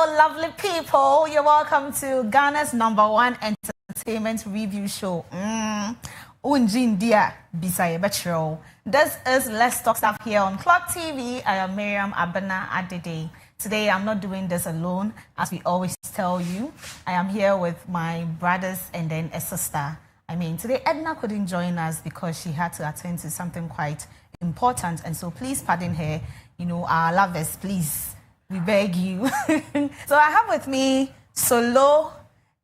Hello, lovely people. You're welcome to Ghana's #1 entertainment review show. This is Let's Talk Stuff here on Clock TV. I am Miriam Abena Adede. Today, I'm not doing this alone, as we always tell you. I am here with my brothers and then a sister. Today Edna couldn't join us because she had to attend to something quite important, and so please pardon her. Our lovers, please. We beg you. So I have with me Solo,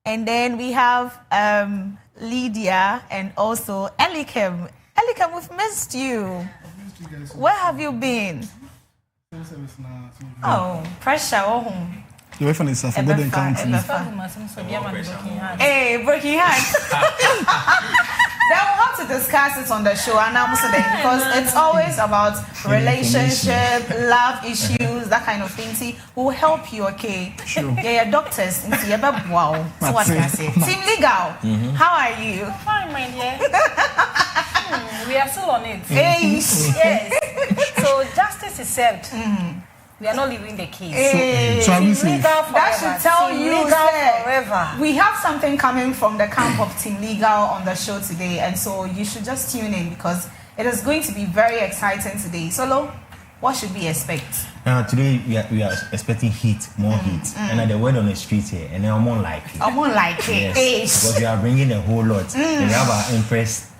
and then we have Lydia and also Elikem. Elikem, we've missed you. Where have you been? Oh, pressure. You're from the South Golden County. Hey, breaking hands. Then we'll have to discuss it on the show, and I'm today because it's always about relationship, love issues, that kind of thing. See, we'll help you, okay? Sure. Yeah, doctors. Wow. So what can I say? Team Legal, how are you? Fine, my dear. We are still on it. Hey. Yes. So justice is served. We are not leaving the case. Hey. So that should tell you forever. We have something coming from the camp of Team Legal on the show today, and so you should just tune in because it is going to be very exciting today. Solo, what should we expect? Today we are expecting heat, more heat, and the word on the street here, and I'm more like it. I'm more like it. Yes, because we are bringing a whole lot. And we have our Empress.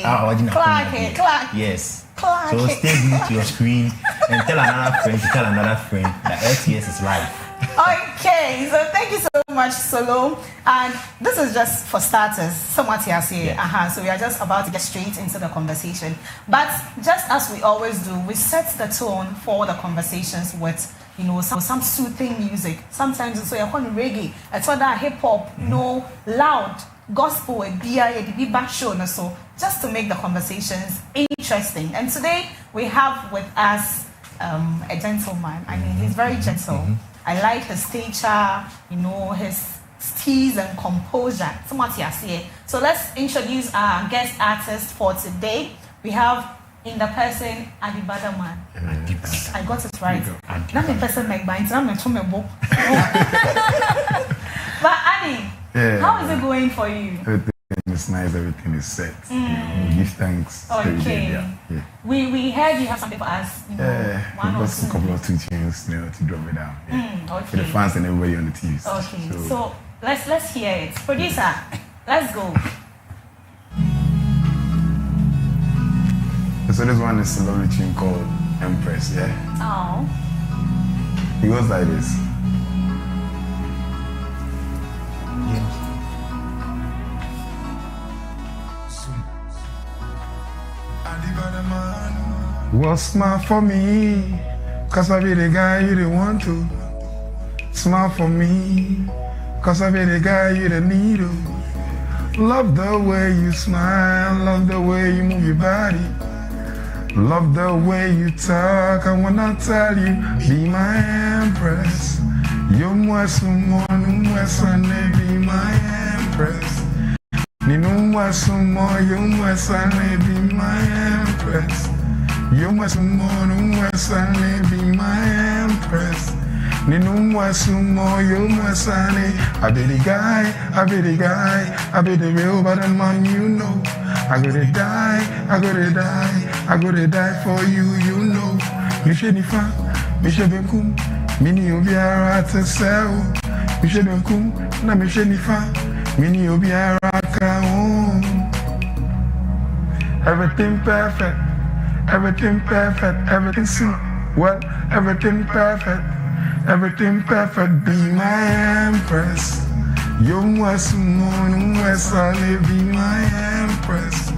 Clark. Yes. Clark. So stay glued to your screen and tell another friend that LTS is live. Okay, so thank you so much, Solo. And this is just for starters. Somewhat here, so we are just about to get straight into the conversation. But just as we always do, we set the tone for the conversations with some soothing music. Sometimes it's reggae, it's other hip hop, loud gospel, a BIA, show, so just to make the conversations interesting. And today we have with us a gentleman. He's very gentle. I like his stature, his steeze and composure. So let's introduce our guest artist for today. We have in the person Adibada Man. I got it right. Not the person make bind. But Adi, how is it going for you? Everything is nice, everything is set. We give thanks every day. Yeah. We heard you have something for us. One or two. A couple of 2 tunes to drop it down. Okay. For the fans and everybody on the team. Okay, so let's hear it. Producer, let's go. So this one is a lovely tune called Empress, Oh. It goes like this. Well, smile for me, cause I be the guy you didn't want to. Smile for me, cause I be the guy you didn't need to. Love the way you smile, love the way you move your body. Love the way you talk, I wanna tell you, be my empress. Yo moi someone, be my empress. Ni no moi someone, yo moi be my empress. Yo moi someone, be my empress. Ni no moi someone, yo moi I be the guy, I be the real bad man, I gotta die for you, Mishe Nifa, Mishe Benkum, Mini Obiara to sell. Mishe Benkum, na Mishe Nifa, Mini Obiara Kao. Everything perfect, everything sweet. Well, everything perfect, be my empress. Yo moi someone, be my empress.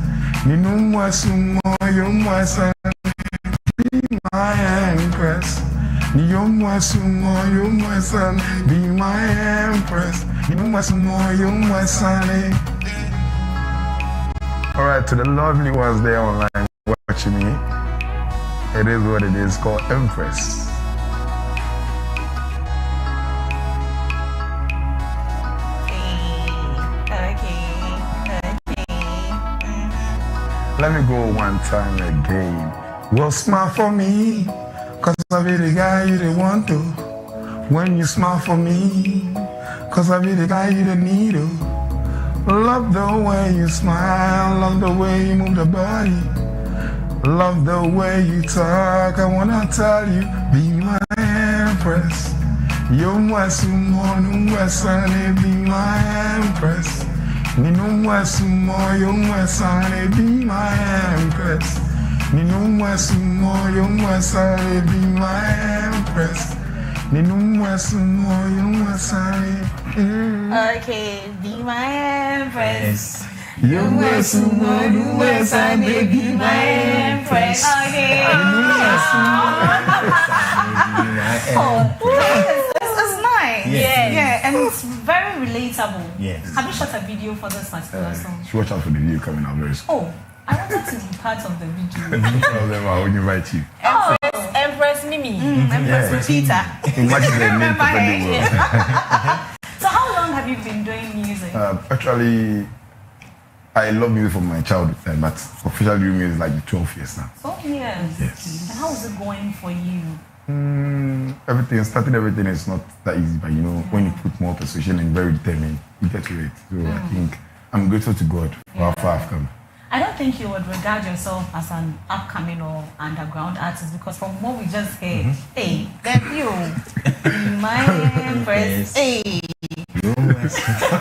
Ni no moi someone, yo moi be my empress. Ni yo moi someone, yo moi be my empress. Ni no moi someone, yo moi Alright, to the lovely ones there online watching me, it is what it is, called Empress. Let me go one time again. Well, smile for me, cause I be the guy you didn't want to. when you smile for me, cause I be the guy you don't need. Love the way you smile, love the way you move the body, love the way you talk. I wanna tell you, be my empress. Yo mwasumo, numwesane, be my empress. Nino mwasumo, yo mwesane, be my empress. Nino mwasumo, yo mwesane, be my empress. Nino mwasumo, yo mwesane. Okay, be my empress. Yo mwasumo, yo mwesane, be my empress. Okay. It's nice. Yes. Yeah, and it's very relatable. Yes. Have you shot a video for this particular song? Watch out for the video coming out very soon. Oh, I wanted to be part of the video. No problem, I will invite you. Empress Mimi. Empress Peter. Imagine the name Remember for the her? world. So how long have you been doing music? Actually, I love music from my childhood time, but officially doing music like 12 years now. 12 years. Yes. And how is it going for you? Starting everything is not that easy, but you know, when you put more persuasion and very determined, you get to it. So I think I'm grateful to God for how far I've come. I don't think you would regard yourself as an upcoming or underground artist because from what we just heard, hey, then you, my empress, hey.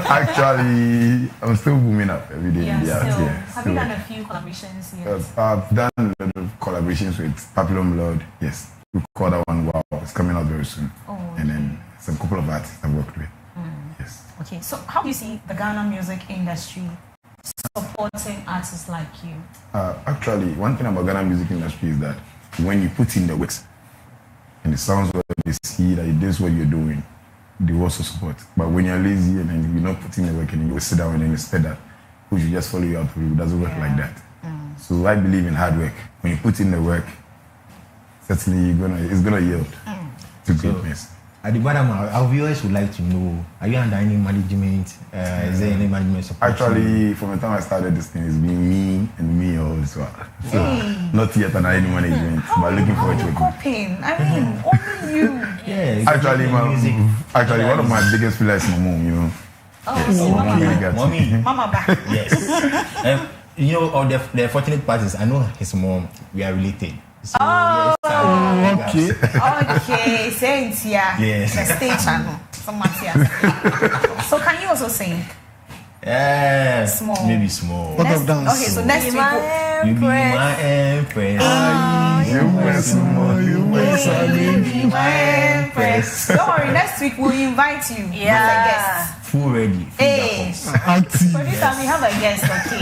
Actually, I'm still booming up every day Yeah, in the art still. here. Have you done a few collaborations here? I've done a lot of collaborations with Papillon Blood. Yes, we call that one Wow. It's coming out very soon. Oh, And then some couple of artists I've worked with. Yes. Okay, so how do you see the Ghana music industry supporting artists like you? Actually, one thing about Ghana music industry is that when you put in the works and it sounds well, they see that this is what you're doing, they also support. But when you're lazy and then you're not putting the work and you sit down and then instead that who should just follow you out, it doesn't work like that. So I believe in hard work. When you put in the work, certainly it's gonna yield to greatness. At the bottom, our viewers would like to know: are you under any management? Is there any management support? Actually, from the time I started this thing, it's been me and me also. So not yet under any management, but looking forward to How it. are you coping? I mean, only you. Yeah. Actually, music. one of my biggest pillars is my mom. You know. Oh, Yes. so Mama Really back. got Mommy. Mama back. Yes. You know, or the fortunate part is I know his mom. We are related. So, yes, Okay. Okay, say it here. Yes. The stage channel. Someone here. So can you also sing? Small. Maybe small. Next, okay, so next week. You be my empress. You were small, you were Be my empress. Don't worry, next week we'll invite you as a guest. Full ready. Hey, active. producer, we have a guest, okay?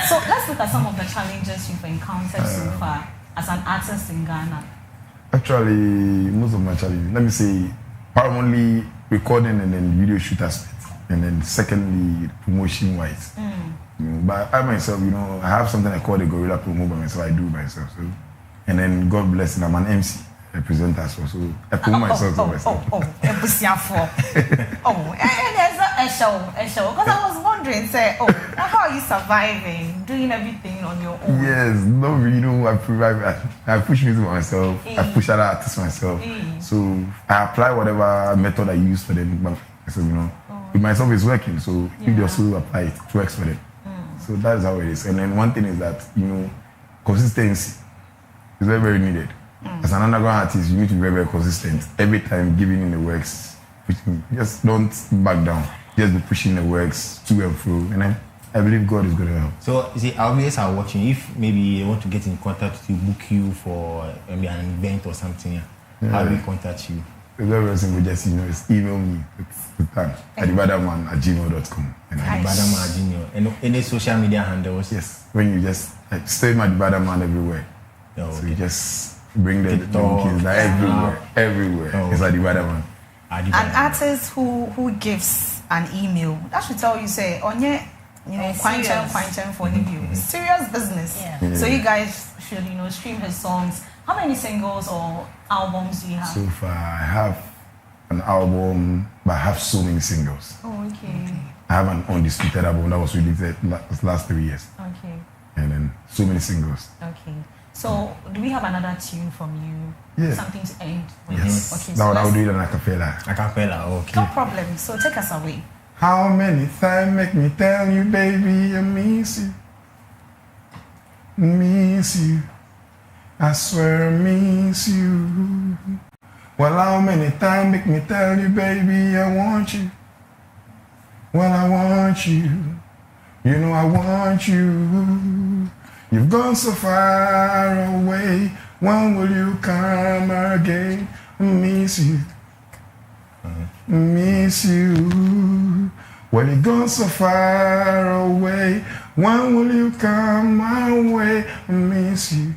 So let's look at some of the challenges you've encountered so far as an artist in Ghana. Actually, most of my challenges, let me say, primarily recording and then video shoot aspect, and then secondly, promotion wise. You know, but I myself, you know, I have something I call the Gorilla Promo by myself. I do myself. So, and then God bless, and I'm an MC, a presenter as well. So I promote myself to myself. A show. Because I was wondering, say, how are you surviving, doing everything on your own? Yes, no, you know, I push music for myself. I push other artists myself. So I apply whatever method I use for them. But so, you know, with myself it's working. So if they also apply it, it works for them. So that is how it is. And then one thing is that, you know, consistency is very, very needed. As an underground artist, you need to be very, very consistent. Every time giving in the works, just don't back down. Just be pushing the works to and fro. And I believe God is going to help. So, you see, our viewers are watching. If maybe they want to get in contact with you, book you for maybe an event or something, how do we contact you? It's very, very simple. Just, you know, just email me with time at adibadaman@gmail.com. And any social media handles? Yes, when you just stay my Adibadaman everywhere. Oh, So okay. you just bring the TikTok. kids like everywhere. Oh, It's okay. Adibadaman. An artist who gives an email, that should tell you, say, onye, you know, kwanchan for you. Serious business. Yeah. So you guys should, you know, stream his songs. How many singles or albums do you have? So far, I have an album, but I have so many singles. Oh, okay. I have an undisputed album that was released last 3 years. Okay. And then so many singles. Okay. So, do we have another tune from you? Yeah. Something to end with? Yes. Okay, Now I will do let's- it in acapella. Acapella, okay. no problem. So, take us away. How many times make me tell you, baby, I miss you? Miss you. I swear I miss you. Well, how many times make me tell you, baby, I want you? Well, I want you. You know I want you. You've gone so far away. When will you come again? I miss you. Miss you. Well, you've gone so far away. When will you come my way? I miss you.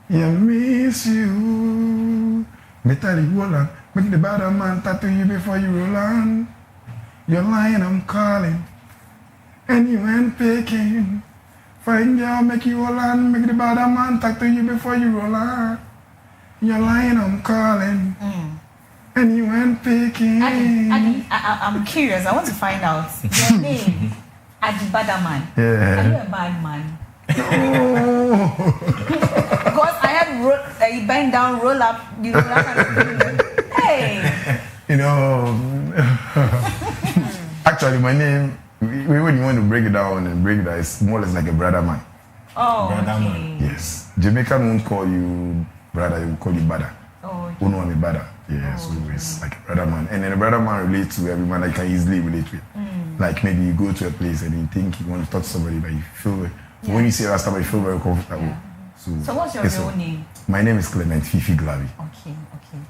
Yeah, miss you. Me tell you, hold on. Make the bad man tattoo you before you roll on. You're lying, I'm calling. And you ain't picking. Fine girl, make you hold on. Make the bad man tattoo you before you roll on. You're lying, I'm calling. And you ain't picking. Adi, I'm curious. I want to find out your name. Adi Badaman. Yeah. Are you a bad man? Oh. Because I had you bend down, roll up, you know that kind of thing. Hey. You know, actually, my name, when you want to break it down and break it down, it's more or less like a brother man. Oh, Brother okay. man. Yes. Jamaican won't call you brother, they will call you brother. Oh, okay. Who know me brother. Yeah, so it's like a brother man. And then a brother man relates to every man that can easily relate with. Like maybe you go to a place and you think you want to talk to somebody, but you feel, when you say Rasta, you feel very comfortable. Yeah. So what's your yes, real sir. name? My name is Clement Fifi Glavi. Okay.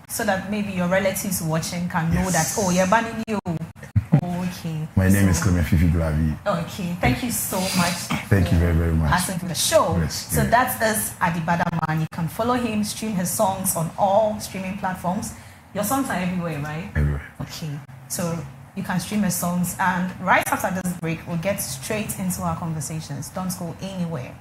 So that maybe your relatives watching can know Yes. that, oh, you're banning you. Oh, okay. My name is So- Clement Fifi Glavi. Okay, thank you so much. Thank you very, very much. Passing to the show. Yes, So yeah. that's us, Adi Badaman. You can follow him, stream his songs on all streaming platforms. Your songs are everywhere, right? Everywhere. Okay, so you can stream his songs, and right after this break, we'll get straight into our conversations. Don't go anywhere.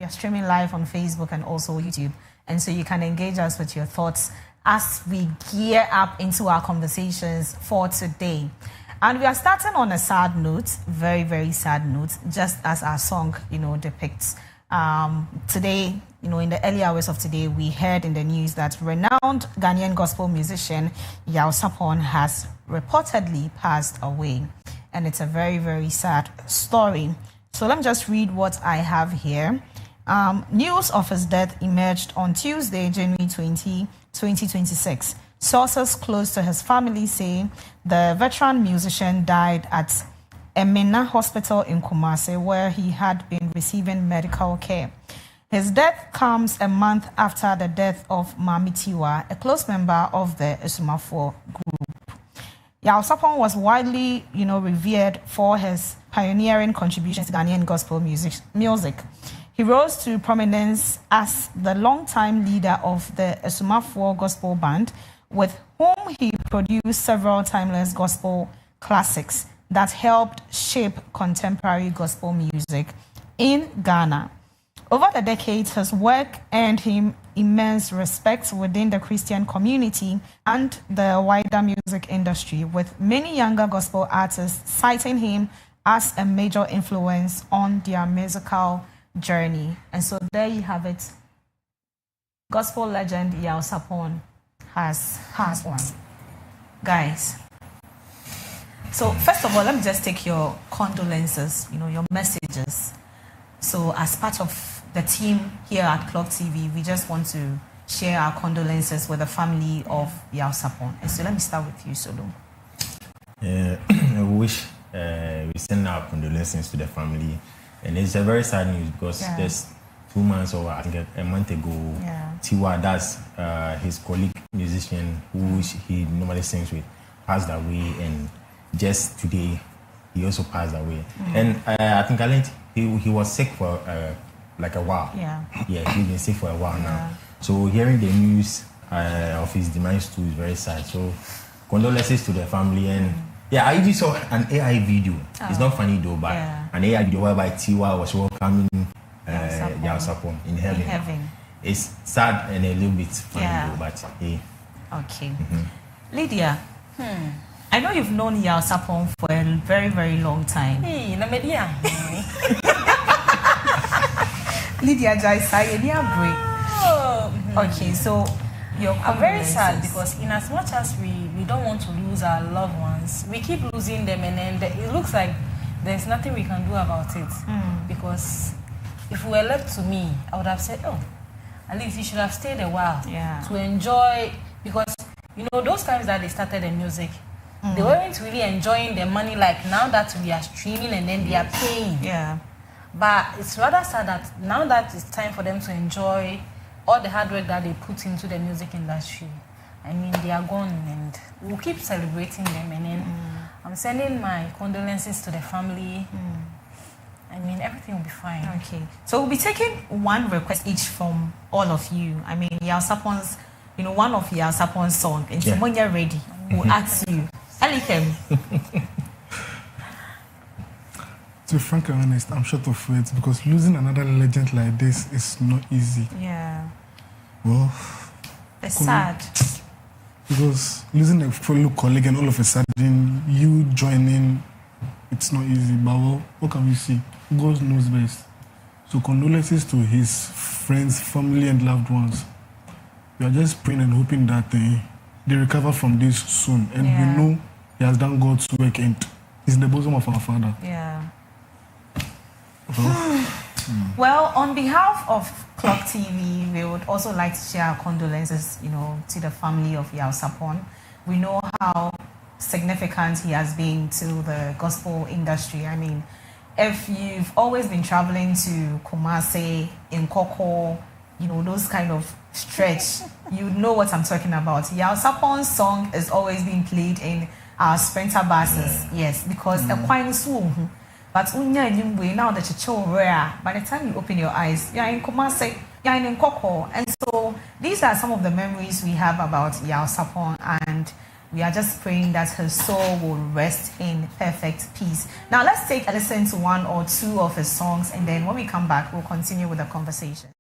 We are streaming live on Facebook and also YouTube. And so you can engage us with your thoughts as we gear up into our conversations for today. And we are starting on a sad note, very, very sad note, just as our song, depicts. Today, in the early hours of today, we heard in the news that renowned Ghanaian gospel musician Yaw Sarpong has reportedly passed away. And it's a very, very sad story. So let me just read what I have here. News of his death emerged on Tuesday, January 20, 2026. Sources close to his family say the veteran musician died at Emina Hospital in Kumasi, where he had been receiving medical care. His death comes a month after the death of Mami Tiwa, a close member of the Esumafo group. Yaw Sarpong was widely, revered for his pioneering contributions to Ghanaian gospel music. He rose to prominence as the longtime leader of the Esumafo Gospel Band, with whom he produced several timeless gospel classics that helped shape contemporary gospel music in Ghana. Over the decades, his work earned him immense respect within the Christian community and the wider music industry, with many younger gospel artists citing him as a major influence on their musical journey. And so there you have it. Gospel legend Yaw Sarpong has one. Guys, so first of all, let me just take your condolences, your messages. So as part of the team here at Clock TV, we just want to share our condolences with the family of Yaw Sarpong. And so let me start with you, Solo. I wish we send our condolences to the family. And it's a very sad news because there's 2 months or I think a month ago, Tiwa, that's his colleague musician who he normally sings with, passed away. And just today, he also passed away. And I think I learned he was sick for like a while. Yeah, he's been sick for a while now. So hearing the news of his demise too is very sad. So condolences to the family. And yeah, I even saw an AI video. It's not funny though, but an AI video whereby Tiwa was welcoming Yaw Sarpong in heaven. It's sad and a little bit funny though, but hey. Okay. Lydia, I know you've known Yaw Sarpong for a very, very long time. Hey, na media. Lydia Jaisai, break. Okay, so I'm very sad because in as much as we don't want to lose our loved ones, we keep losing them, and then it looks like there's nothing we can do about it. Because if we were left to me, I would have said, oh, at least you should have stayed a while to enjoy, because those times that they started the music, they weren't really enjoying the money like now that we are streaming and then they are paying. But it's rather sad that now that it's time for them to enjoy all the hard work that they put into the music industry, I mean, they are gone, and we'll keep celebrating them. And then I'm sending my condolences to the family. I mean, everything will be fine. Okay. So we'll be taking one request each from all of you. I mean, Yaw Sarpong's, one of Yaw Sarpong's songs. And when you're ready, we'll ask you. Elikem. To be frank and honest, I'm short of words because losing another legend like this is not easy. Yeah. Well, it's sad. Because losing a fellow colleague and all of a sudden you joining, it's not easy. But well, what can we see? God knows best. So condolences to his friends, family, and loved ones. We are just praying and hoping that they recover from this soon. And we know he has done God's work and he's in the bosom of our Father. Yeah. Well, on behalf of Clock TV, we would also like to share our condolences, to the family of Yaw Sarpong. We know how significant he has been to the gospel industry. I mean, if you've always been traveling to Kumasi, Nkoko, those kind of stretch, you know what I'm talking about. Yaw Sarpong's song is always being played in our Sprinter buses. Yes, because a quite soon. But now that you're rare, by the time you open your eyes, you're in Kumasi, you're in Nkoko. And so these are some of the memories we have about Yaw Sarpong. And we are just praying that her soul will rest in perfect peace. Now let's take a listen to one or two of his songs, and then when we come back, we'll continue with the conversation.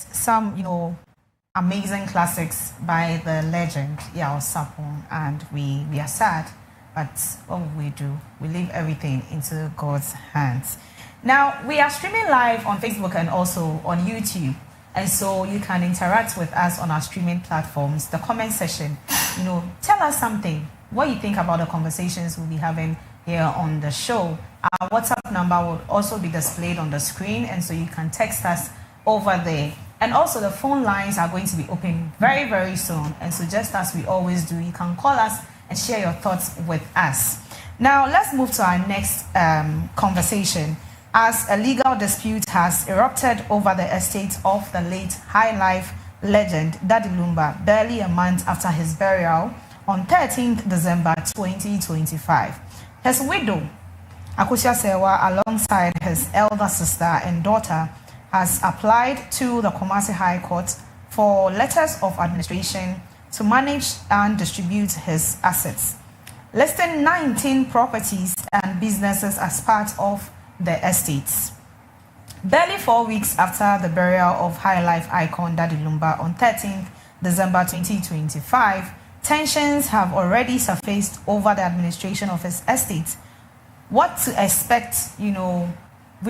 Some, amazing classics by the legend Yao Sapong, and we are sad, but what will we do? We leave everything into God's hands. Now, we are streaming live on Facebook and also on YouTube, and so you can interact with us on our streaming platforms. The comment section, tell us something, what you think about the conversations we'll be having here on the show. Our WhatsApp number will also be displayed on the screen, and so you can text us over there. And also the phone lines are going to be open very, very soon. And so just as we always do, you can call us and share your thoughts with us. Now, let's move to our next conversation. As a legal dispute has erupted over the estate of the late High Life legend Daddy Lumba, barely a month after his burial on 13th December 2025. His widow, Akosua Serwaa, alongside his elder sister and daughter, has applied to the Kumasi High Court for letters of administration to manage and distribute his assets, listing 19 properties and businesses as part of the estates. Barely 4 weeks after the burial of High Life icon Daddy Lumba on 13th December 2025, tensions have already surfaced over the administration of his estate. What to expect, we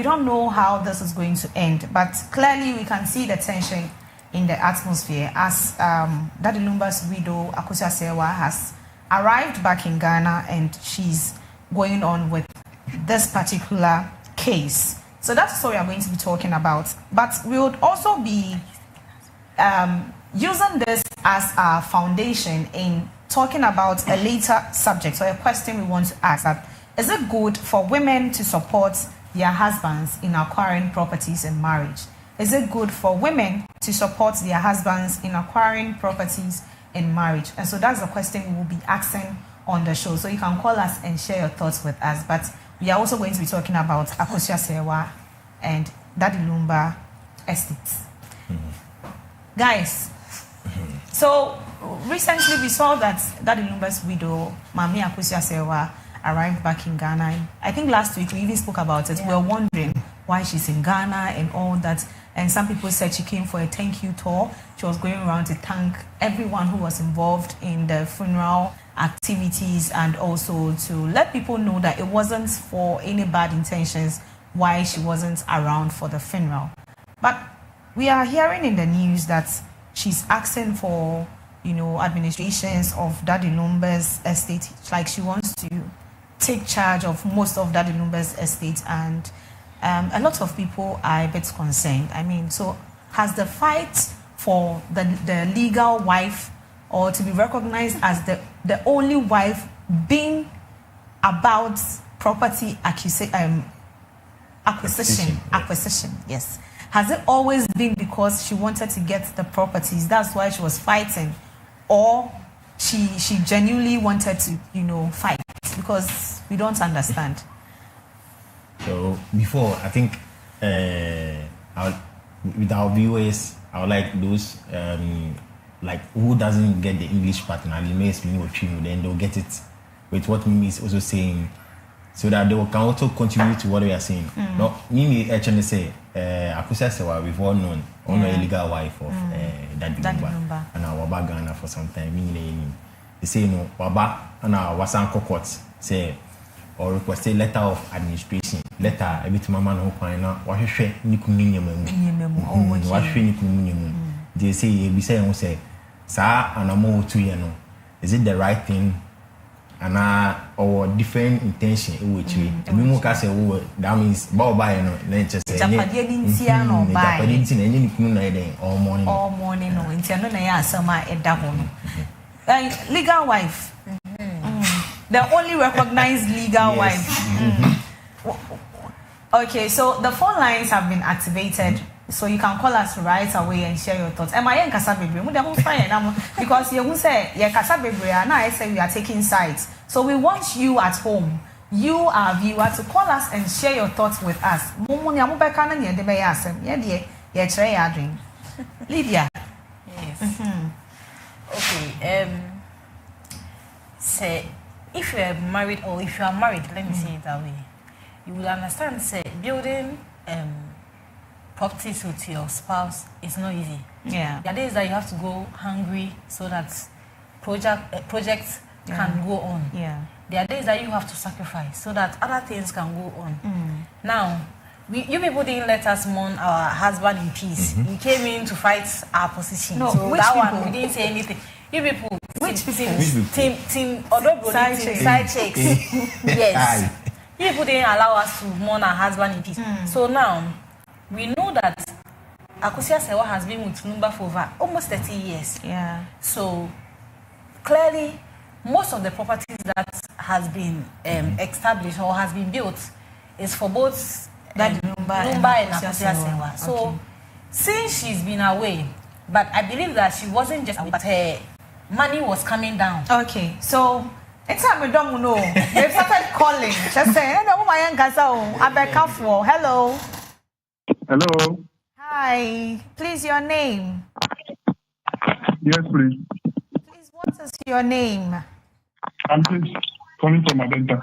don't know how this is going to end, but clearly we can see the tension in the atmosphere as Daddy Lumba's widow, Akosua Serwaa, has arrived back in Ghana and she's going on with this particular case. So that's what we are going to be talking about. But we would also be using this as our foundation in talking about a later subject or a question we want to ask. That, is it good for women to support their husbands in acquiring properties in marriage? Is it good for women to support their husbands in acquiring properties in marriage? And so that's the question we will be asking on the show. So you can call us and share your thoughts with us. But we are also going to be talking about Akosua Serwaa and Daddy Lumba estates. Guys, so recently we saw that Daddy Lumba's widow, Mami Akosua Serwaa, arrived back in Ghana. I think last week we even spoke about it. Yeah. We were wondering why she's in Ghana and all that. And some people said she came for a thank you tour. She was going around to thank everyone who was involved in the funeral activities and also to let people know that it wasn't for any bad intentions why she wasn't around for the funeral. But we are hearing in the news that she's asking for, administrations of Daddy Lumba's estate. Like she wants to take charge of most of Daddy Lumba's estate, and a lot of people are a bit concerned. I mean, so has the fight for the legal wife or to be recognized as the only wife been about property acquisition, yes? Has it always been because she wanted to get the properties, that's why she was fighting, or she genuinely wanted to fight? Because we don't understand. So before, I think with our viewers, I would like those like who doesn't get the English part and I may explain what you know, then they'll get it with what Mimi is also saying, so that they can also contribute to what we are saying. No, Mimi actually say Akosua Serwaa, we've all known, a legal wife of Daddy Lumba, and our Waba Ghana for some time. They say Waba and our Wasanko court say or request a letter of administration. Letter a bit mama no kwina wahwehwe nikunyinyam wahwehwe nikunyinyam. They say we say sa anamo 2 year no, is it the right thing or different intention which we mo ka say that means ba buy no na just say japade ntia no buy japade ntia na enye nikunu na eden all morning no ntia no na ya asama eda ho no. Legal wife, the only recognized legal wife. Okay, so the phone lines have been activated, so you can call us right away and share your thoughts. Am I in Kasabebre? Because you say yeah Kasabebre, and I say we are taking sides. So we want you at home, you our viewer, to call us and share your thoughts with us. Lydia. Yes. Okay. Say if you are married, or if you are married, let me say it that way, you will understand. Say building properties with your spouse is not easy. Yeah. There are days that you have to go hungry so that projects can go on. Yeah. There are days that you have to sacrifice so that other things can go on. Now, you people didn't let us mourn our husband in peace. You came in to fight our position. No, so which that people? one we didn't say anything. You people, which people? Team side chicks. Yes. You people didn't allow us to mourn our husband in peace. So now we know that Akosua Serwaa has been with Lumba for over almost 30 years. Yeah. So clearly, most of the properties that has been established or has been built is for both Lumba and Akosua Sewa. So since she's been away, but I believe that she wasn't just away, but her money was coming down. Okay, so it's time we don't know. They've started calling. Just saying, hello. Hello. Hi. Please, your name. Yes, please. Please, what is your name? I'm just calling from Adenta.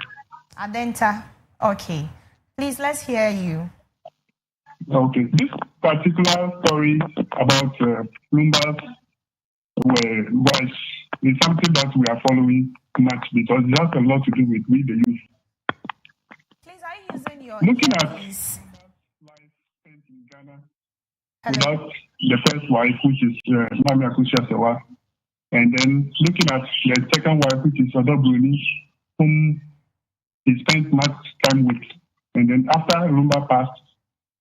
Adenta. Okay. Please, let's hear you. Okay. This particular story about Lumba's voice is something that we are following much because it has a lot to do with we the youth. Please, are you using your looking at earpiece? life spent in Ghana without the first wife, which is Mami Akosua Sewa, and then looking at the second wife, which is Odo Bruni, whom he spent much time with, and then after Lumba passed,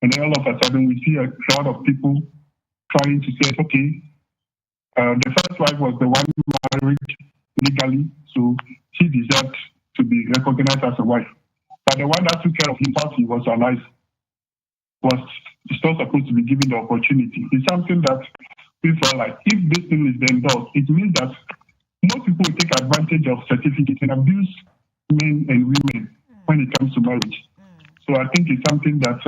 and then all of a sudden we see a crowd of people trying to say, okay, the first wife was the one married legally, so she deserved to be recognized as a wife. But the one that took care of him while he was alive was still supposed to be given the opportunity. It's something that we feel like if this thing is then done, it means that most people will take advantage of certificates and abuse men and women when it comes to marriage. So I think it's something that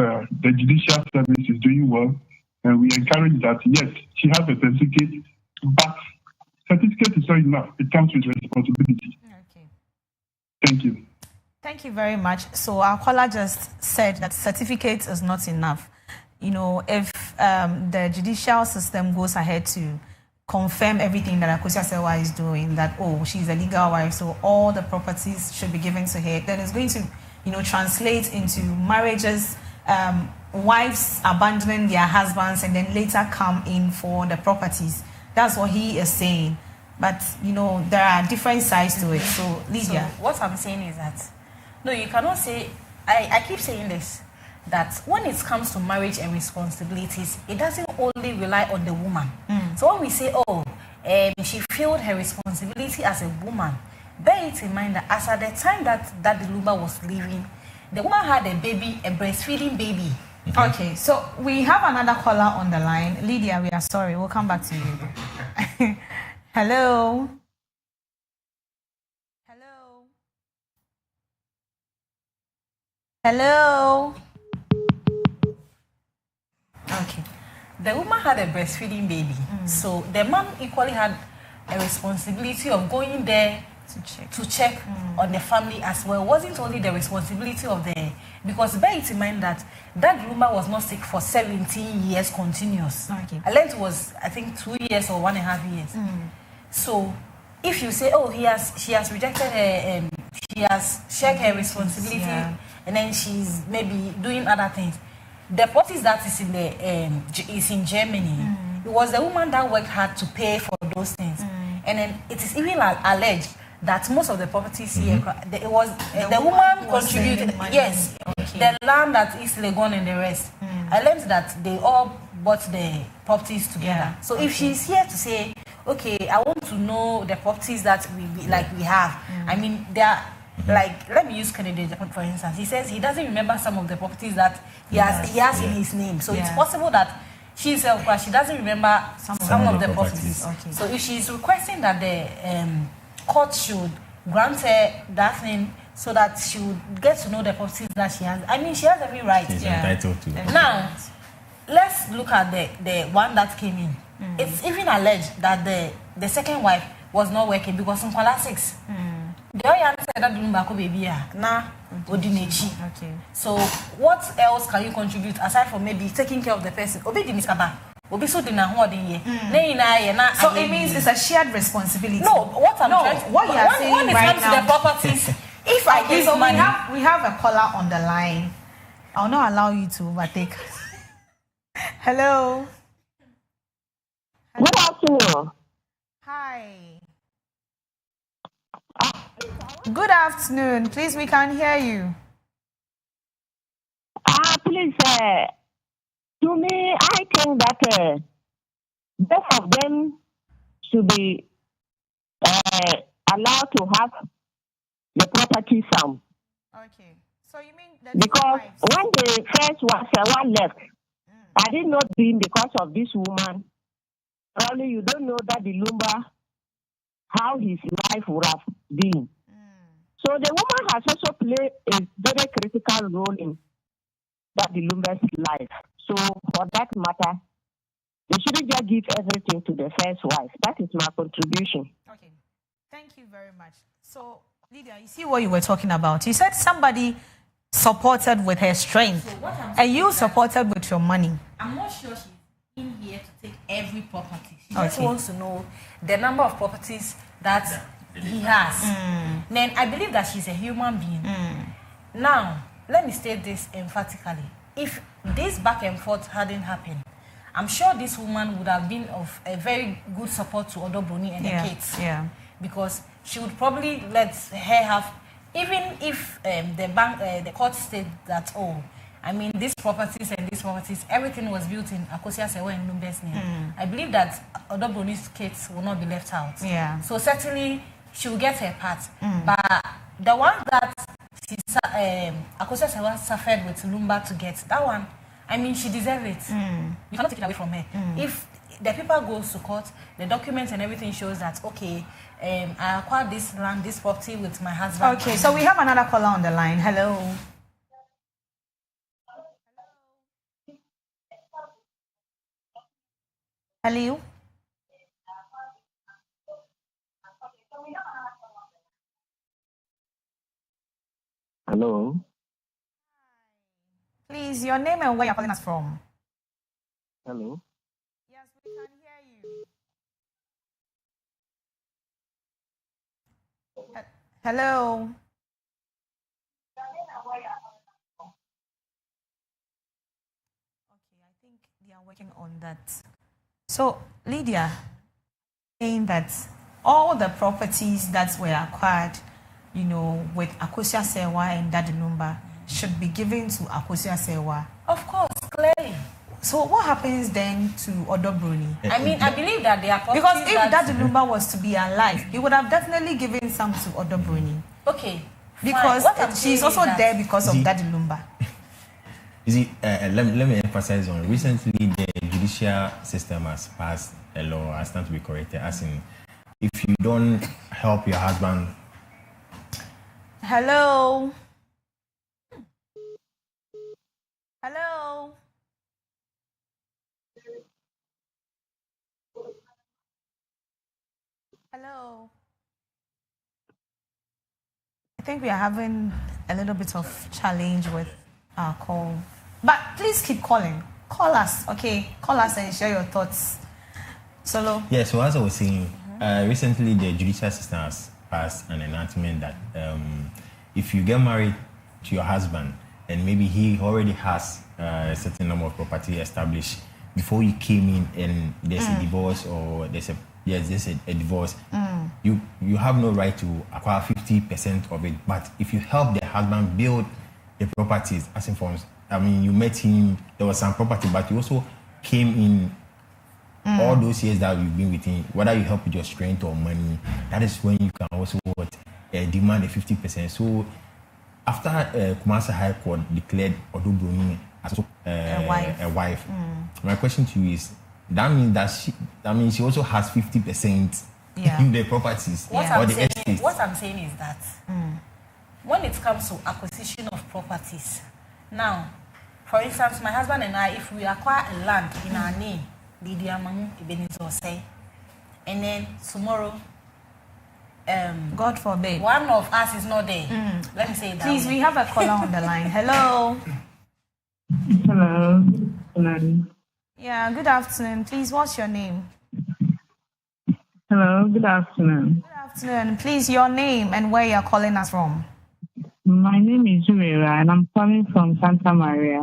the judicial service is doing well, and we encourage that, yes, she has a certificate, but certificate is not enough. It comes with responsibility. Okay. Thank you. Thank you very much. So our caller just said that certificate is not enough. You know, if the judicial system goes ahead to confirm everything that Akosua Sewa is doing, that, oh, she's a legal wife, so all the properties should be given to her, then it's going to, you know, translate into marriages, wives abandoning their husbands and then later come in for the properties. That's what he is saying. But, you know, there are different sides to it. So, Lydia. So what I'm saying is that, no, you cannot say, I keep saying this, that when it comes to marriage and responsibilities, it doesn't only rely on the woman. So when we say, oh, she filled her responsibility as a woman, bear it in mind that as at the time that the Lumba was leaving, the woman had a baby, a breastfeeding baby. Okay, so we have another caller on the line. Lydia, we are sorry. We'll come back to you. Hello. Hello. Hello. Okay. The woman had a breastfeeding baby. So the man equally had a responsibility of going there to check on the family as well. It wasn't only the responsibility of the, because bear it in mind that Lumba was not sick for 17 years continuous. Okay. I learned it was, I think, 2 years or 1.5 years. So if you say, oh, she has rejected her and she has shared her responsibility, and then she's maybe doing other things, the properties that is in the is in Germany. It was the woman that worked hard to pay for those things, and then it is even alleged that most of the properties here, it was the woman contributed. Yes, the land at East Legon and the rest. I learned that they all bought the properties together. So if she's here to say, okay, I want to know the properties that we have. I mean, there are, like, let me use Kennedy for instance. He says he doesn't remember some of the properties that he has in his name. So it's possible that she doesn't remember some of the properties. Okay. So if she's requesting that the court should grant her that thing so that she would get to know the properties that she has, I mean, she has every right. She's entitled to. Now, let's look at the one that came in. It's even alleged that the second wife was not working because in Kuala 6. The other said that Lumba baby na Odinechi. Okay. So what else can you contribute aside from maybe taking care of the person? Obi di miskaba. Obi so di na ho odin ye. So it means it's a shared responsibility. No, what I'm trying to, what you are saying when it right comes now, to the properties, if I give so money, we have a caller on the line. I'll not allow you to overtake. Hello. Good afternoon. Hi. Good afternoon. Please, we can hear you. Please, to me, I think that both of them should be allowed to have the property sum. Okay. So you mean that because when the first one left, had it not been because of this woman, probably you don't know that the Lumba, how his life would have been. So the woman has also played a very critical role in that the Lumba's life. So for that matter, they shouldn't just give everything to the first wife. That is my contribution. Okay. Thank you very much. So, Lydia, you see what you were talking about. You said somebody supported with her strength, and you supported with your money. I'm not sure she's in here to take every property. She just wants to know the number of properties that he has. Then I believe that she's a human being. Now, let me state this emphatically. If this back and forth hadn't happened, I'm sure this woman would have been of a very good support to Odobroni and the kids. Yeah. Because she would probably let her have, even if the court stated that, these properties and these properties, everything was built in Akosia Sewa and Lumbe's name. I believe that Odobroni's kids will not be left out. Yeah. So certainly she will get her part. But the one that Akosia Sewa suffered with Lumba to get, that one, she deserves it. You cannot take it away from her. If the paper goes to court, the documents and everything shows that, I acquired this land, this property with my husband. Okay, so we have another caller on the line. Hello. Hello. Hello. Please, your name and where you're calling us from. Hello. Yes, we can hear you. Hello. Okay, I think they are working on that. So, Lydia, saying that all the properties that were acquired, with Akosia Sewa and Daddy Lumba should be given to Akosia Sewa. Of course, clearly. So what happens then to Odobroni? I believe that they are properties. Because if Daddy Lumba was to be alive, he would have definitely given some to Odobroni. Okay. Because she's also there because of Daddy Lumba. You see, let me emphasize on recently the judicial system has passed a law, I stand to be corrected, as in if you don't help your husband. Hello. Hello. Hello. I think we are having a little bit of challenge with our call. But please keep calling. Call us, okay? Call us and share your thoughts. Solo? Yeah, so as I was saying, recently the judicial system has passed an announcement that if you get married to your husband and maybe he already has a certain number of property established before you came in and there's a divorce or there's a divorce, you have no right to acquire 50% of it. But if you help the husband build the properties, as in forms, you met him, there was some property, but you also came in all those years that you've been with him, whether you help with your strength or money, that is when you can also demand a 50%. So after Kumasi High Court declared Odobroni as a wife, my question to you is, that means that she also has 50% in the properties or the estates. What I'm saying is that when it comes to acquisition of properties, now, for instance, my husband and I, if we acquire a land in our name, Lydia Mamu Ebenezer say, and then tomorrow, God forbid, one of us is not there. Let me say that. Please, we have a caller on the line. Hello. Hello. Hello. Yeah, good afternoon. Please, what's your name? Hello, good afternoon. Good afternoon. Please, your name and where you're calling us from. My name is Jumeira and I'm calling from Santa Maria.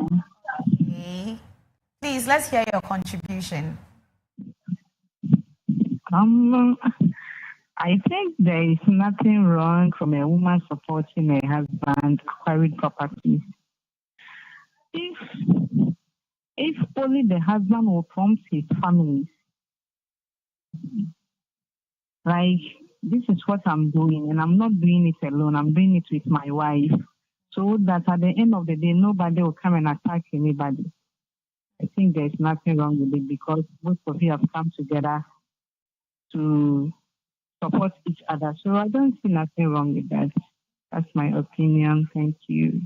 Okay. Please, let's hear your contribution. I think there is nothing wrong from a woman supporting her husband acquiring properties. If only the husband will prompt his family, like this is what I'm doing, and I'm not doing it alone. I'm doing it with my wife, so that at the end of the day, nobody will come and attack anybody. I think there's nothing wrong with it because both of you have come together to support each other. So I don't see nothing wrong with that. That's my opinion. Thank you.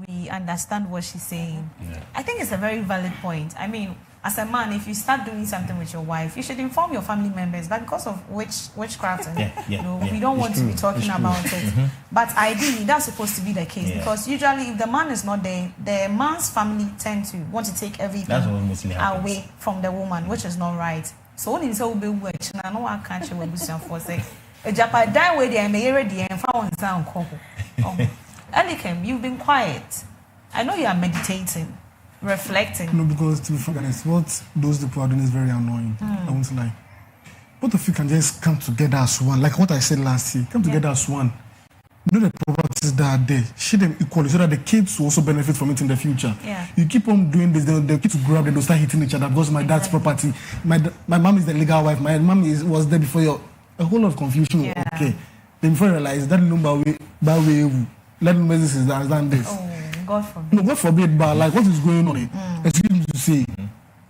We understand what she's saying. Yeah. I think it's a very valid point. I mean, as a man, if you start doing something with your wife, you should inform your family members. But because of witchcraft, we don't want to be talking about it. Mm-hmm. But ideally, that's supposed to be the case because usually, if the man is not there, the man's family tend to want to take everything away from the woman, which is not right. So when you say we watch, I know I can't show you for say. A Japan die with the and found sound couple. Elikem, you've been quiet. I know you are meditating, reflecting. No, because to be honest, what those people are doing is very annoying. I won't lie. Both of you can just come together as one. Like what I said last year, come together as one. You know the properties that are there, share them equally so that the kids will also benefit from it in the future. Yeah. You keep on doing this, the kids will grow up, they'll start hitting each other because my dad's property. My mom is the legal wife, my mom was there before you. A whole lot of confusion. Yeah. Okay. Then before you realize that number way. Let me this is this. Oh, God forbid. No, God forbid, but like what is going on? Excuse me to say,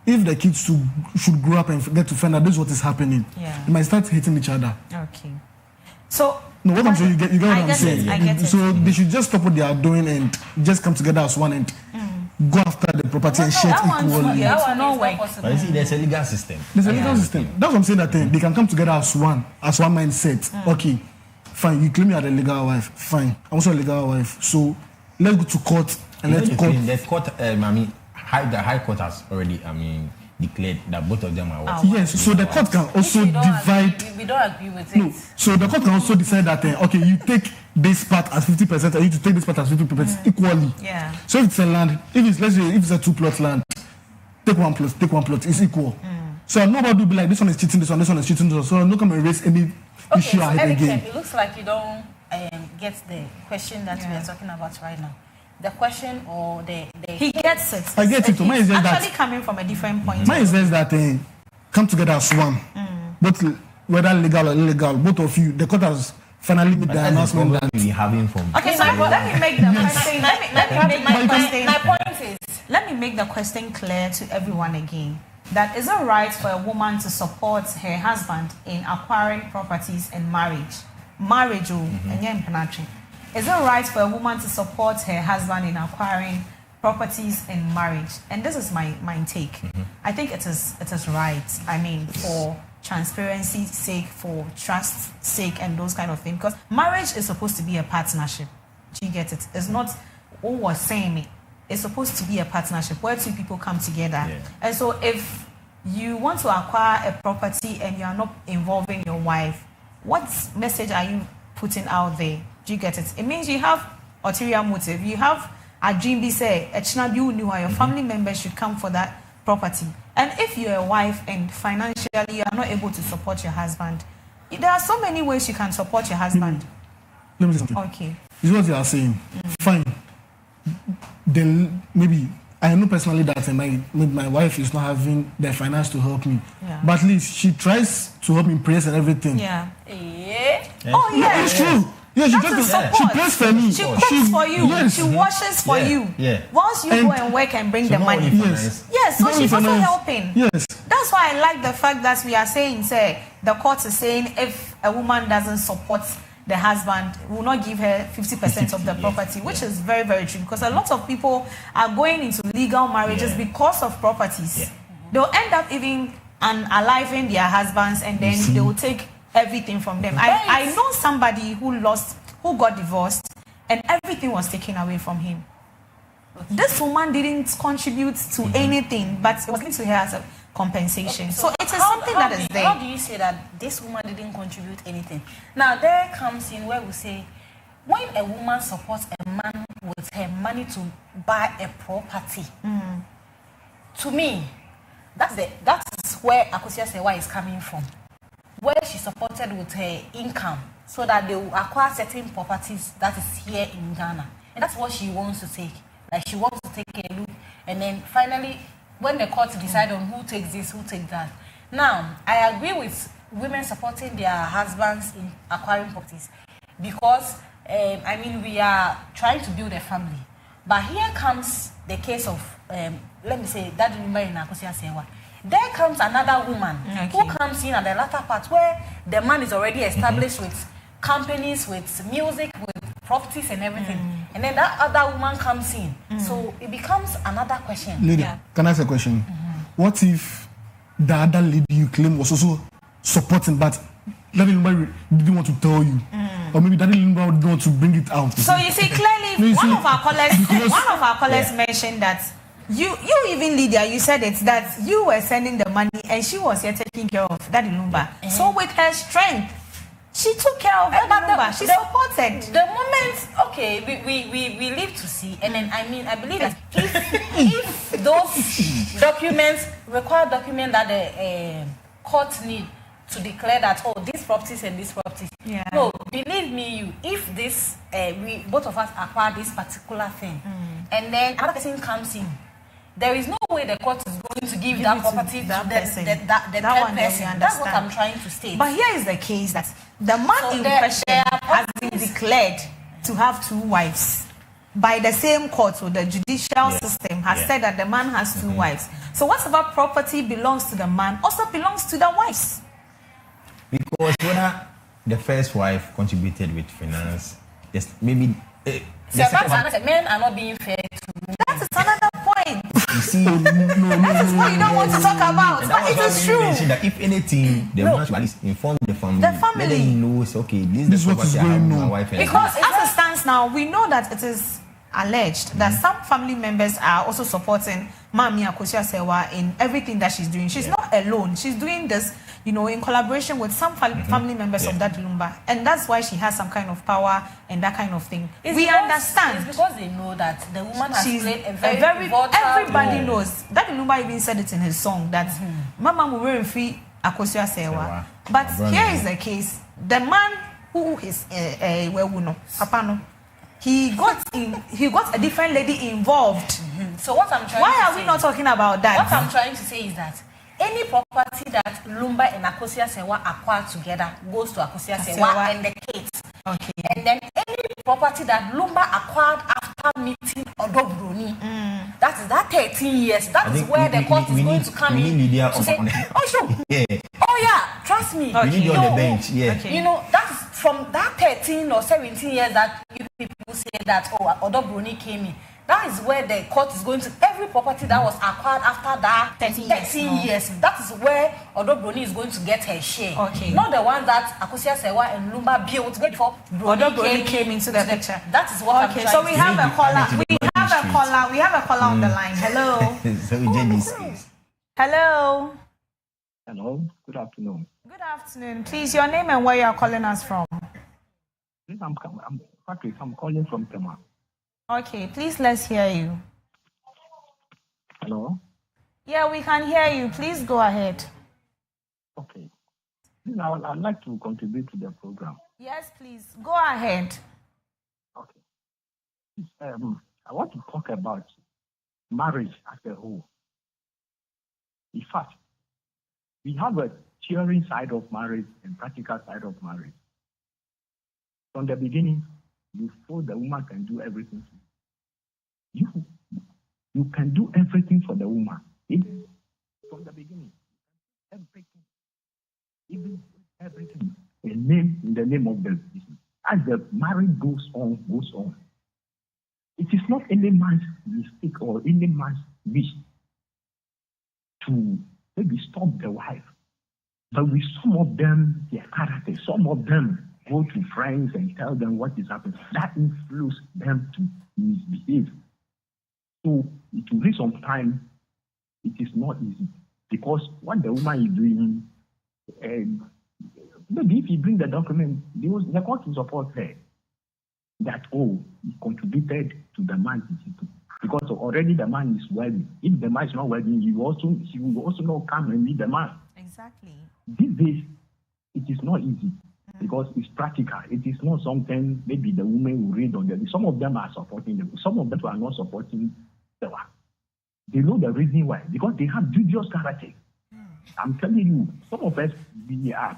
if the kids should grow up and get to find out this is what is happening, they might start hating each other. Okay. So no, what I'm saying, you get what I'm saying. I get it. So they should just stop what they are doing and just come together as one and go after the property and share it equally. That one no way. But you see, there's a legal system. There's a legal system. That's what I'm saying. That they can come together as one mindset. Okay. Fine, you claim you are the legal wife. Fine, I'm also a legal wife. So let's go to court and let's court. The court, the High Court has already, declared that both of them are wives. Yes, so the court can also divide. We don't agree with it. No, so the court can also decide that okay, you take this part as 50%, and you take this part as 50% equally. Yeah. So if it's a land, let's say if it's a 2-plot land, take one plot, it's equal. So nobody will be like this one is cheating, this one is cheating, this one. So no come and raise any. Okay, so again. It looks like you don't get the question that we are talking about right now. The question or the he gets it. I get it. Mine is just actually coming from a different point. Mine is just that come together as one. Both whether legal or illegal, both of you. The court has finally made the announcement that we having from. Okay, so let me make the question. Let me make the question clear to everyone again. That is it right for a woman to support her husband in acquiring properties in marriage? Is it right for a woman to support her husband in acquiring properties in marriage? And this is my take. I think it is right. I mean, for transparency's sake, for trust's sake, and those kind of things. Because marriage is supposed to be a partnership. Do you get it? It's not who was saying it. It's supposed to be a partnership where two people come together. Yeah. And so if you want to acquire a property and you are not involving your wife, what message are you putting out there? Do you get it? It means you have ulterior motive. You have a dream, say, your family members should come for that property. And if you're a wife and financially you are not able to support your husband, there are so many ways you can support your husband. Let me say something. Okay. This is what you are saying. Fine. Then maybe I know personally that my wife is not having the finance to help me, but at least she tries to help me in prayers and everything. Yeah. Oh yeah, it's true. Yeah, she prays for me. She cooks for you. Yes. She washes for you. Yeah. Once you go and work and bring the money. Yes. So she's also helping. Yes. That's why I like the fact that we are saying, the court is saying if a woman doesn't support the husband, will not give her 50% of the property, which is very, very true. Because a lot of people are going into legal marriages because of properties. Yeah. They'll end up even unaliving their husbands, and then they will take everything from them. I know somebody who got divorced, and everything was taken away from him. This woman didn't contribute to anything, but it was given to her as a compensation. Okay, so it is something that is there. How do you say that this woman didn't contribute anything? Now there comes in where we say, when a woman supports a man with her money to buy a property, to me, that's where Akosia Sewa is coming from. Where she supported with her income so that they will acquire certain properties that is here in Ghana. And that's what she wants to take. Like she wants to take a look, and then finally, when the court decide on who takes this, who takes that, Now, I agree with women supporting their husbands in acquiring properties because, we are trying to build a family. But here comes the case of, let me say, that Lumba in Akosua Sewa. There comes another woman who comes in at the latter part where the man is already established with companies, with music, with properties and everything. And then that other woman comes in. So it becomes another question. Lady, can I ask a question? What if the other lady you claim was also supporting, but that Lumba didn't want to tell you? Or maybe that Lumba didn't want to bring it out? So you see, clearly, one of our callers mentioned that you even Lydia, you said it, that you were sending the money and she was here taking care of Daddy Lumba. So with her strength, she took care of Daddy Lumba. She supported. The moment, we live to see, and then I believe that if those documents require document that the court need to declare that these properties and these properties. Yeah. No, believe me, if this we both of us acquire this particular thing, and then another person comes in, there is no way the court is going to give that property to the third person. That's what I'm trying to state. But here is the case that the man in question has been declared to have 2 wives by the same court, so the judicial system has said that the man has 2 wives. So whatever property belongs to the man also belongs to the wives. Because whether the first wife contributed with finance, maybe men are not being fair to women. That is another point. You see, that is what you don't want to talk about. But it is true. That if anything, the man should at least inform the family. The family. Let them know, okay, this is the property I have with my wife. Because as it stands now, we know that it is alleged that some family members are also supporting Mami Akosua Sewa in everything that she's doing. She's not alone. She's doing this, in collaboration with some family members of Daddy Lumba. And that's why she has some kind of power and that kind of thing. We understand. It's because they know that the woman has played a very everybody knows. Daddy Lumba even said it in his song that Mama Muwerenfi Akosua Sewa. But here is the case. The man who is Papano, he got a different lady involved. So what I'm trying Why are we not talking about that? What I'm trying to say is that any property that Lumba and Akosua Sewa acquire together goes to Akosua Sewa and the kids. Okay. And then any property that Lumba acquired after meeting Odobroni, that 13 years, that is where the court is going to come in to say, trust me. We need you on the bench. Yeah. Okay. That is from that 13 or 17 years that you people say that Odobroni came in. That is where the court is going to, every property that was acquired after that 13 years, that is where Odobroni is going to get her share. Okay. Not the one that Akosua Sewa and Lumba built before Odobroni came into the picture. That is what I'm trying so we have a caller. We have a caller on the line. Hello. Hello. Hello. Good afternoon. Good afternoon. Please, your name and where you are calling us from. I'm calling from Tema. Okay, please let's hear you. Hello? Yeah, we can hear you. Please go ahead. Okay. I'd like to contribute to the program. Yes, please. Go ahead. Okay. I want to talk about marriage as a whole. In fact, we have a theory side of marriage and practical side of marriage. From the beginning, you feel the woman can do everything. You can do everything for the woman. From the beginning, everything, even everything, in the name of the business. As the marriage goes on. It is not any man's mistake or any man's wish to maybe stop the wife, but with some of them, their character, some of them go to friends and tell them what is happening. That influences them to misbehave. So it will take some time. It is not easy because what the woman is doing, maybe if you bring the document, the court will support her that he contributed to the man because already the man is wealthy. If the man is not wealthy, he will also not come and meet the man. Exactly. These days, it is not easy. Because it's practical. It is not something maybe the women will read on them. Some of them are supporting them. Some of them are not supporting the one. They know the reason why. Because they have dubious character. I'm telling you, some of us, we have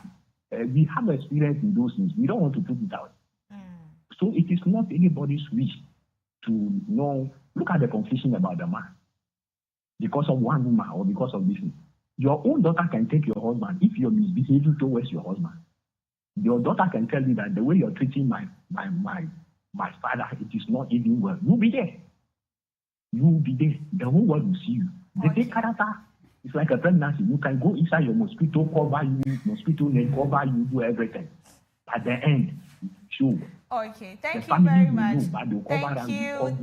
experience in those things. We don't want to put it out. So it is not anybody's wish to know. Look at the confusion about the man. Because of one woman or because of this thing. Your own daughter can take your husband if you're misbehaving towards your husband. Your daughter can tell you that the way you're treating my father, it is not even well. You'll be there. You'll be there. The whole world will see you. The day character is like a pregnancy. You can go inside your mosquito, cover you, mosquito net, cover you, do everything. At the end, sure. Okay, thank you very much. Thank you.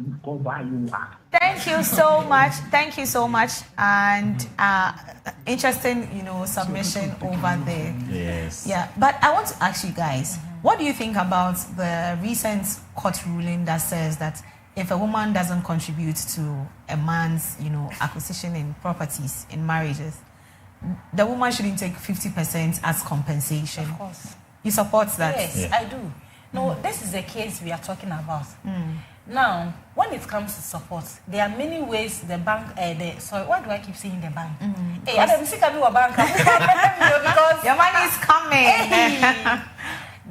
Thank you so much. Thank you so much. And interesting, submission over there. Yes. Yeah, but I want to ask you guys, what do you think about the recent court ruling that says that if a woman doesn't contribute to a man's, acquisition in properties in marriages, the woman shouldn't take 50% as compensation? Of course. You support that? Yes, I do. No, this is the case we are talking about. Now, when it comes to support, there are many ways the bank, sorry, why do I keep saying the bank? Hey, I don't think I do a bank because your money is coming. Hey,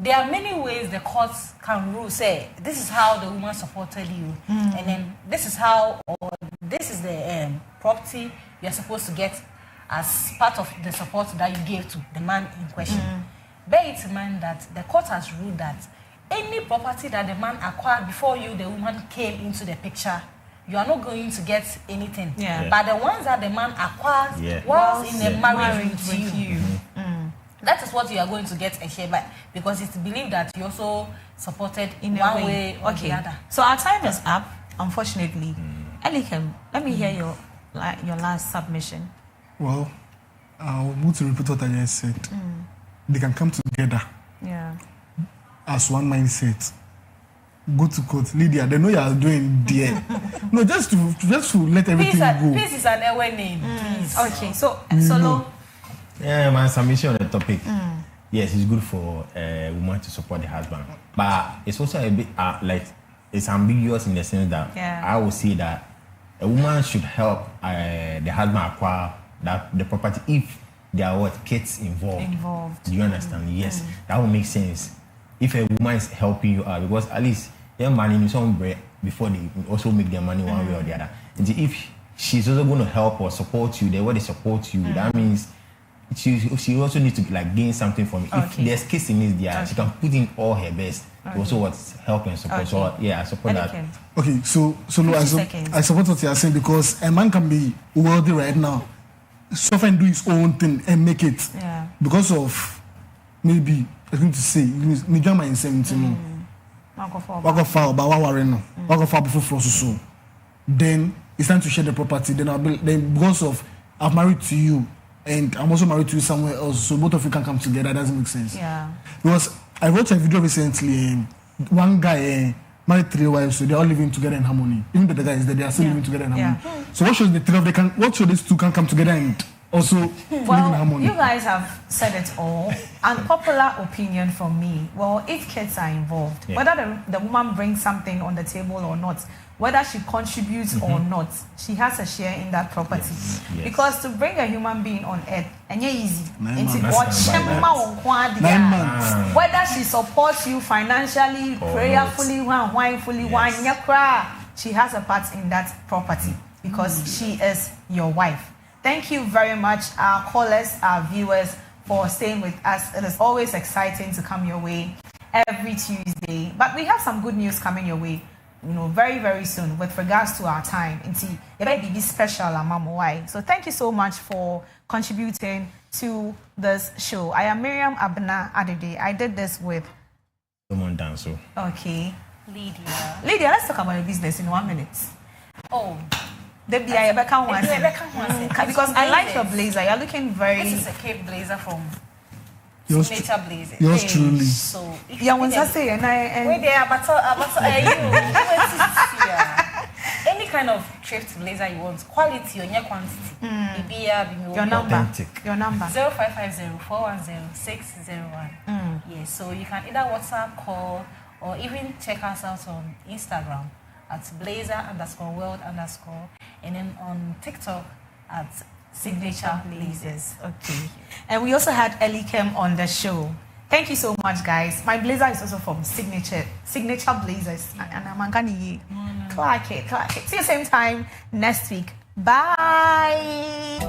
there are many ways the courts can rule, say, this is how the woman supported you, and then this is how, or this is the property you're supposed to get as part of the support that you gave to the man in question. Bear it in mind that the court has ruled that any property that the man acquired before you, the woman came into the picture, you are not going to get anything. But the ones that the man acquired whilst in the marriage with you, that is what you are going to get a share by, because it's believed that you also supported in one way or the other. So our time is up, unfortunately. Elikem, let me hear your last submission. Well, I'll move to repeat what I just said. They can come together as one mindset. Go to court. Lydia, they know you are doing there. No, just to let everything go. Peace is an away name. Okay, so Solo. Yeah, my submission on the topic. Yes, it's good for a woman to support the husband. But it's also a bit it's ambiguous in the sense that I would say that a woman should help the husband acquire the property if there are kids involved. Do you understand? Yes, that would make sense. If a woman is helping you out, because at least their money in some bread before they also make their money one way or the other. And if she's also going to help or support you, the way they support you, that means she also needs to gain something from it. If there's kids in it, she can put in all her best to also help and support. So I support that. Okay, so I support what you are saying, because a man can be wealthy right now, suffer and do his own thing and make it because of maybe I think to say me jam in 17 wako file but wako file before so then it's time to share the property. Then because of I've married to you and I'm also married to you somewhere else, so both of you can come together. That doesn't make sense. Because I watched a video recently, one guy married 3 wives, so they're all living together in harmony. Even though the guy is there, they are still living together in harmony. So what should the three of them what should these two can come together and also live in harmony? You guys have said it all. Unpopular opinion from me. Well, if kids are involved, whether the woman brings something on the table or not, whether she contributes or not, she has a share in that property. Because to bring a human being on earth, and easy. 9 months. Whether she supports you financially, prayerfully, winefully, she has a part in that property because she is your wife. Thank you very much, our callers, our viewers, for staying with us. It is always exciting to come your way every Tuesday. But we have some good news coming your way, very, very soon with regards to our time. It might be special, so thank you so much for contributing to this show. I am Miriam Abena Adede. I did this with Someone dance. Okay. Lydia, let's talk about your business in 1 minute. Oh. Because I like your blazer. You're looking very... This is a Cape blazer from Signature Blazer. Yours truly. So, if you want to say, any kind of thrift blazer you want, quality or your quantity. Your number. 0550-410-601. Yes, so you can either WhatsApp, call, or even check us out on Instagram at blazer_world_, and then on TikTok at Signature Blazers. Okay. And we also had Elikem on the show. Thank you so much, guys. My blazer is also from Signature Blazers. And I'm going to clack it. See you same time next week. Bye.